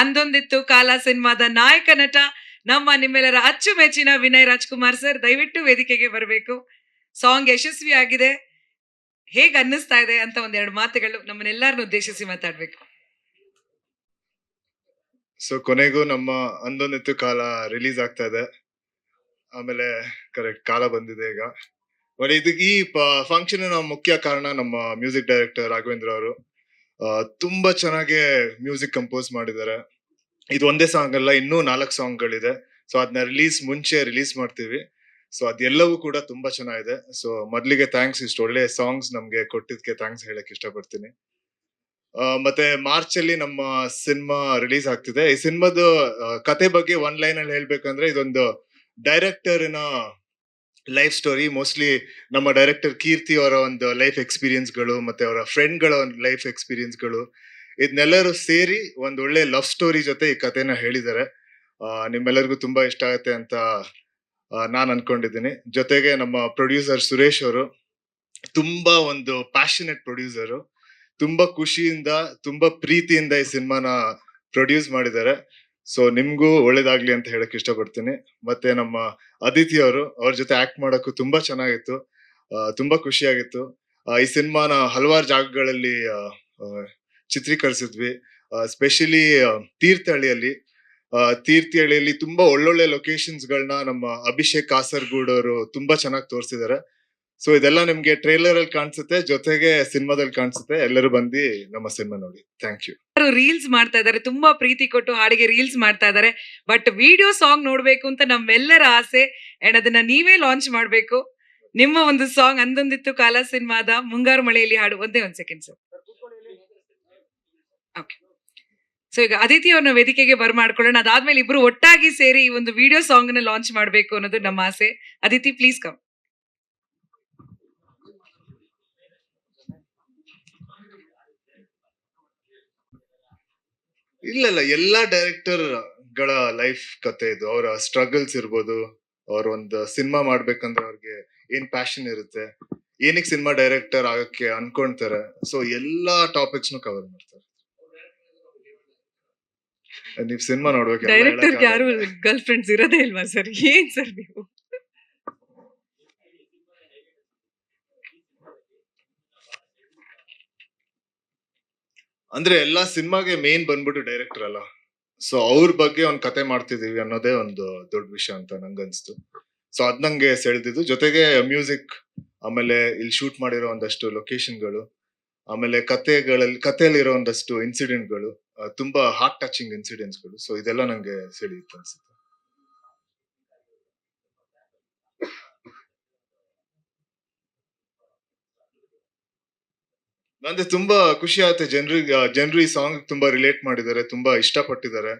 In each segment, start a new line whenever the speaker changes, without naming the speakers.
ಅಂದೊಂದಿತ್ತು ಕಾಲ ಸಿನಿಮಾದ ನಾಯಕ ನಟ ನಮ್ಮ ನಿಮ್ಮೆಲ್ಲರ ಅಚ್ಚುಮೆಚ್ಚಿನ ವಿನಯ್ ರಾಜ್ಕುಮಾರ್ ಸರ್ ದಯವಿಟ್ಟು ವೇದಿಕೆಗೆ ಬರಬೇಕು. ಸಾಂಗ್ ಯಶಸ್ವಿ ಆಗಿದೆ, ಹೇಗ್ ಅನ್ನಿಸ್ತಾ ಇದೆ ಅಂತ ಒಂದೆರಡು ಮಾತುಗಳು ನಮ್ಮನ್ನೆಲ್ಲರನ್ನು ಉದ್ದೇಶಿಸಿ ಮಾತಾಡ್ಬೇಕು.
ಸೊ ಕೊನೆಗೂ ನಮ್ಮ ಅಂದೊಂದಿತ್ತು ಕಾಲ ರಿಲೀಸ್ ಆಗ್ತಾ ಇದೆ. ಆಮೇಲೆ ಕರೆಕ್ಟ್ ಕಾಲ ಬಂದಿದೆ ಈಗ. ಬಟ್ ಈ ಫಂಕ್ಷನ್ ಮುಖ್ಯ ಕಾರಣ ನಮ್ಮ ಮ್ಯೂಸಿಕ್ ಡೈರೆಕ್ಟರ್ ರಾಘವೇಂದ್ರ ಅವರು ತುಂಬಾ ಚೆನ್ನಾಗಿ ಮ್ಯೂಸಿಕ್ ಕಂಪೋಸ್ ಮಾಡಿದ್ದಾರೆ. ಇದು ಒಂದೇ ಸಾಂಗ್ ಅಲ್ಲ, ಇನ್ನೂ 4 ಸಾಂಗ್ಗಳಿದೆ. ಸೊ ಅದನ್ನ ಮುಂಚೆ ರಿಲೀಸ್ ಮಾಡ್ತೀವಿ. ಸೊ ಅದೆಲ್ಲವೂ ಕೂಡ ತುಂಬಾ ಚೆನ್ನಾಗಿದೆ. ಸೊ ಮೊದ್ಲಿಗೆ ಥ್ಯಾಂಕ್ಸ್, ಇಷ್ಟು ಒಳ್ಳೆ ಸಾಂಗ್ಸ್ ನಮ್ಗೆ ಕೊಟ್ಟಿದ್ಕೆ ಥ್ಯಾಂಕ್ಸ್ ಹೇಳಕ್ ಇಷ್ಟಪಡ್ತೀನಿ. ಮತ್ತೆ ಮಾರ್ಚ್ ಅಲ್ಲಿ ನಮ್ಮ ಸಿನಿಮಾ ರಿಲೀಸ್ ಆಗ್ತಿದೆ. ಈ ಸಿನಿಮಾದ ಕತೆ ಬಗ್ಗೆ ಒನ್ ಲೈನ್ ಅಲ್ಲಿ ಹೇಳ್ಬೇಕಂದ್ರೆ, ಇದೊಂದು ಡೈರೆಕ್ಟರ್ನ ಲೈಫ್ ಸ್ಟೋರಿ. ಮೋಸ್ಟ್ಲಿ ನಮ್ಮ ಡೈರೆಕ್ಟರ್ ಕೀರ್ತಿ ಅವರ ಒಂದು ಲೈಫ್ ಎಕ್ಸ್ಪೀರಿಯನ್ಸ್ಗಳು ಮತ್ತೆ ಅವರ ಫ್ರೆಂಡ್ಗಳ ಒಂದು ಲೈಫ್ ಎಕ್ಸ್ಪೀರಿಯನ್ಸ್ಗಳು ಇದನ್ನೆಲ್ಲರೂ ಸೇರಿ ಒಂದು ಒಳ್ಳೆ ಲವ್ ಸ್ಟೋರಿ ಜೊತೆ ಈ ಕಥೆನ ಹೇಳಿದ್ದಾರೆ. ನಿಮ್ಮೆಲ್ಲರಿಗೂ ತುಂಬಾ ಇಷ್ಟ ಆಗುತ್ತೆ ಅಂತ ನಾನ್ ಅನ್ಕೊಂಡಿದ್ದೀನಿ. ಜೊತೆಗೆ ನಮ್ಮ ಪ್ರೊಡ್ಯೂಸರ್ ಸುರೇಶ್ ಅವರು ತುಂಬಾ ಒಂದು ಪ್ಯಾಷನೆಟ್ ಪ್ರೊಡ್ಯೂಸರು, ತುಂಬಾ ಖುಷಿಯಿಂದ ತುಂಬಾ ಪ್ರೀತಿಯಿಂದ ಈ ಸಿನಿಮಾನ ಪ್ರೊಡ್ಯೂಸ್ ಮಾಡಿದ್ದಾರೆ. ಸೊ ನಿಮ್ಗೂ ಒಳ್ಳೇದಾಗ್ಲಿ ಅಂತ ಹೇಳಕ್ ಇಷ್ಟಪಡ್ತೀನಿ. ಮತ್ತೆ ನಮ್ಮ ಅದಿತಿ ಅವರು, ಅವ್ರ ಜೊತೆ ಆಕ್ಟ್ ಮಾಡಕ್ಕೂ ತುಂಬಾ ಚೆನ್ನಾಗಿತ್ತು, ತುಂಬಾ ಖುಷಿ ಆಗಿತ್ತು. ಈ ಸಿನಿಮಾನ ಹಲವಾರು ಜಾಗಗಳಲ್ಲಿ ಚಿತ್ರೀಕರಿಸಿದ್ವಿ. ಸ್ಪೆಷಲಿ ತೀರ್ಥಹಳ್ಳಿಯಲ್ಲಿ ತುಂಬಾ ಒಳ್ಳೊಳ್ಳೆ ಲೊಕೇಶನ್ಸ್ ಗಳನ್ನ ನಮ್ಮ ಅಭಿಷೇಕ್ ಕಾಸರಗೋಡು ಅವರು ತುಂಬಾ ಚೆನ್ನಾಗಿ ತೋರಿಸಿದ್ದಾರೆ. ಸೊ ಇದೆಲ್ಲ ನಿಮ್ಗೆ ಟ್ರೇಲರ್ ಅಲ್ಲಿ ಕಾಣಿಸುತ್ತೆ, ಜೊತೆಗೆ ಸಿನಿಮಾದಲ್ಲಿ ಕಾಣಿಸುತ್ತೆ. ಎಲ್ಲರೂ ಬಂದು ನಮ್ಮ ಸಿನಿಮಾ ನೋಡಿ. Thank you.
ರೀಲ್ಸ್ ಮಾಡ್ತಾ ಇದ್ದಾರೆ, ತುಂಬಾ ಪ್ರೀತಿ ಕೊಟ್ಟು ಹಾಡಿಗೆ ರೀಲ್ಸ್ ಮಾಡ್ತಾ ಇದ್ದಾರೆ. ಬಟ್ ವಿಡಿಯೋ ಸಾಂಗ್ ನೋಡ್ಬೇಕು ಅಂತ ನಮ್ಮೆಲ್ಲರ ಆಸೆ. ಅಂಡ್ ಅದನ್ನ ನೀವೇ ಲಾಂಚ್ ಮಾಡ್ಬೇಕು. ನಿಮ್ಮ ಒಂದು ಸಾಂಗ್ ಅಂದೊಂದಿತ್ತು ಕಾಲ ಸಿನಿಮಾದ ಮುಂಗಾರು ಮಳೆಯಲ್ಲಿ ಹಾಡು. ಒಂದೇ ಒಂದ್ ಸೆಕೆಂಡ್ ಸರ್. ಓಕೆ. ಸೊ ಈಗ ಅದಿತಿ ಅವ್ರನ್ನ ವೇದಿಕೆಗೆ ಬರ್ಮಾಡ್ಕೊಳ್ಳೋಣ. ಅದಾದ್ಮೇಲೆ ಇಬ್ರು ಒಟ್ಟಾಗಿ ಸೇರಿ ಈ ಒಂದು ವಿಡಿಯೋ ಸಾಂಗ್ ನ ಲಾಂಚ್ ಮಾಡ್ಬೇಕು ಅನ್ನೋದು ನಮ್ಮ ಆಸೆ. Aditi please come.
ಇಲ್ಲ, ಎಲ್ಲಾ ಡೈರೆಕ್ಟರ್ ಗಳ ಲೈಫ್ ಕತೆ ಇದು. ಅವರ ಸ್ಟ್ರಗಲ್ಸ್ ಇರ್ಬೋದು, ಅವ್ರ ಒಂದು ಸಿನಿಮಾ ಮಾಡ್ಬೇಕಂದ್ರೆ ಅವ್ರಿಗೆ ಏನ್ ಪ್ಯಾಷನ್ ಇರುತ್ತೆ, ಏನಕ್ಕೆ ಸಿನಿಮಾ ಡೈರೆಕ್ಟರ್ ಆಗಕ್ಕೆ ಅನ್ಕೊಂತಾರೆ. ಸೊ ಎಲ್ಲಾ ಟಾಪಿಕ್ಸ್ ಕವರ್ ಮಾಡ್ತಾರೆ. ನೀವ್ ಸಿನಿಮಾ ನೋಡ್ಬೇಕು.
ಡೈರೆಕ್ಟರ್ ಯಾರು ಗರ್ಲ್ ಫ್ರೆಂಡ್ಸ್ ಇರೋದೇ ಇಲ್ವಾ ಸರ್? ಏನ್ ಸರ್ ನೀವು?
ಅಂದ್ರೆ ಎಲ್ಲಾ ಸಿನಿಮಾಗೆ ಮೇನ್ ಬಂದ್ಬಿಟ್ಟು ಡೈರೆಕ್ಟರ್ ಅಲ್ಲ. ಸೊ ಅವ್ರ ಬಗ್ಗೆ ಒಂದ್ ಕತೆ ಮಾಡ್ತಿದೀವಿ ಅನ್ನೋದೇ ಒಂದು ದೊಡ್ಡ ವಿಷಯ ಅಂತ ನಂಗನ್ಸ್ತು. ಸೊ ಅದ್ ನಂಗೆ ಸೆಳೆದಿದ್ದು. ಜೊತೆಗೆ ಮ್ಯೂಸಿಕ್, ಆಮೇಲೆ ಇಲ್ಲಿ ಶೂಟ್ ಮಾಡಿರೋ ಒಂದಷ್ಟು ಲೊಕೇಶನ್ಗಳು, ಆಮೇಲೆ ಕಥೆಯಲ್ಲಿರೋ ಒಂದಷ್ಟು ಇನ್ಸಿಡೆಂಟ್ಗಳು, ತುಂಬಾ ಹಾರ್ಟ್ ಟಚಿಂಗ್ ಇನ್ಸಿಡೆಂಟ್ಸ್ಗಳು. ಸೊ ಇದೆಲ್ಲ ನಂಗೆ ಸೆಳೆಯಿತ್ತು ಅನ್ಸುತ್ತೆ. ಅಂದ್ರೆ ತುಂಬಾ ಖುಷಿ ಆಗುತ್ತೆ. ಜನರು ಈ ಸಾಂಗ್ ತುಂಬಾ ರಿಲೇಟ್ ಮಾಡಿದ್ದಾರೆ, ತುಂಬಾ ಇಷ್ಟಪಟ್ಟಿದ್ದಾರೆ.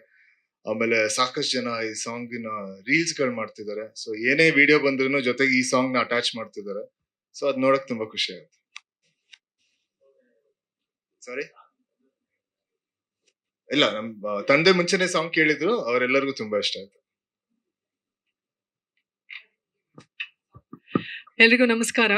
ಆಮೇಲೆ ಸಾಕಷ್ಟು ಜನ ಈ ಸಾಂಗಿನ ರೀಲ್ಸ್ ಗಳು ಮಾಡ್ತಿದ್ದಾರೆ. ಸೊ ಏನೇ ವಿಡಿಯೋ ಬಂದ್ರು ಜೊತೆಗೆ ಈ ಸಾಂಗ್ ನ ಅಟ್ಯಾಚ್ ಮಾಡ್ತಿದ್ದಾರೆ. ಸೊ ಅದ್ ನೋಡಕ್ ತುಂಬಾ ಖುಷಿ ಆಗುತ್ತೆ. ಸಾರಿ, ಇಲ್ಲ, ನಮ್ ತಂದೆ ಮುಂಚೆನೆ ಸಾಂಗ್ ಕೇಳಿದ್ರು, ಅವರೆಲ್ಲರಿಗೂ ತುಂಬಾ ಇಷ್ಟ ಆಯ್ತು.
ಎಲ್ರಿಗೂ ನಮಸ್ಕಾರ.